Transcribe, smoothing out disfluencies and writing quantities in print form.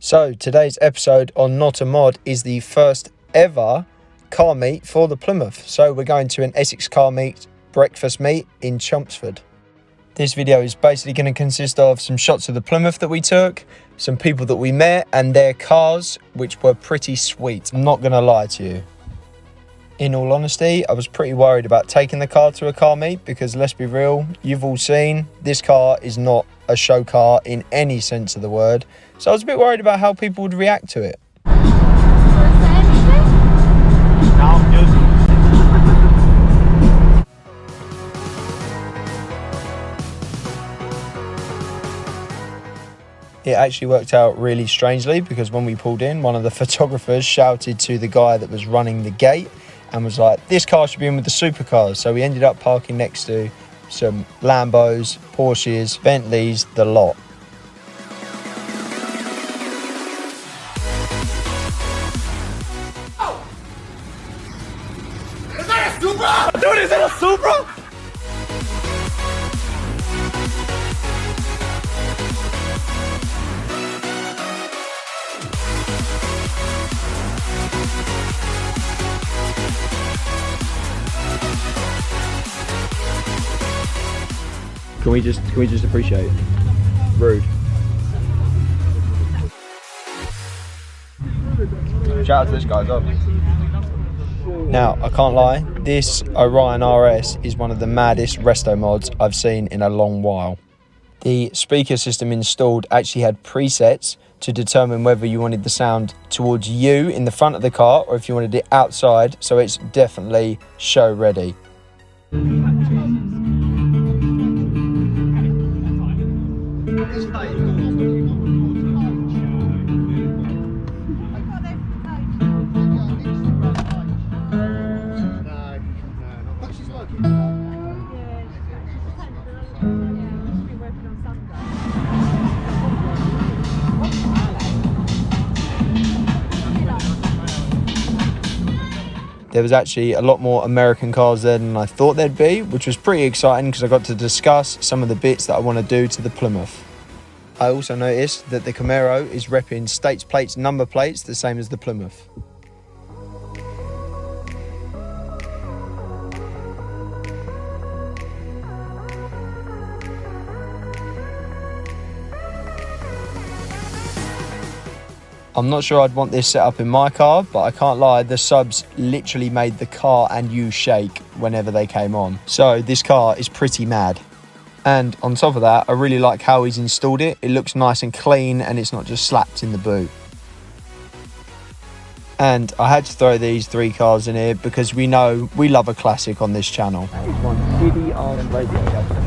So today's episode on Not a Mod is the first ever car meet for the Plymouth. So we're going to an Essex car meet, breakfast meet in Chelmsford. This video is basically going to consist of some shots of the Plymouth that we took, some people that we met and their cars, which were pretty sweet. I'm not going to lie to you. In all honesty, I was pretty worried about taking the car to a car meet because, let's be real, you've all seen, this car is not a show car in any sense of the word. So I was a bit worried about how people would react to it. It actually worked out really strangely because when we pulled in, one of the photographers shouted to the guy that was running the gate and was like, this car should be in with the supercars. So we ended up parking next to some Lambos, Porsches, Bentleys, the lot. Is that a Supra? Dude, is it a Supra? Can we just appreciate? Rude. Shout out to this guy as well. Now, I can't lie, this Orion RS is one of the maddest resto mods I've seen in a long while. The speaker system installed actually had presets to determine whether you wanted the sound towards you in the front of the car or if you wanted it outside, so it's definitely show ready. There was actually a lot more American cars there than I thought there'd be, which was pretty exciting because I got to discuss some of the bits that I want to do to the Plymouth. I also noticed that the Camaro is repping States plates, number plates, the same as the Plymouth. I'm not sure I'd want this set up in my car, but I can't lie, the subs literally made the car and you shake whenever they came on. So this car is pretty mad. And on top of that, I really like how he's installed it. It looks nice and clean and it's not just slapped in the boot. And I had to throw these three cars in here because we know we love a classic on this channel. That is one giddy ass radio.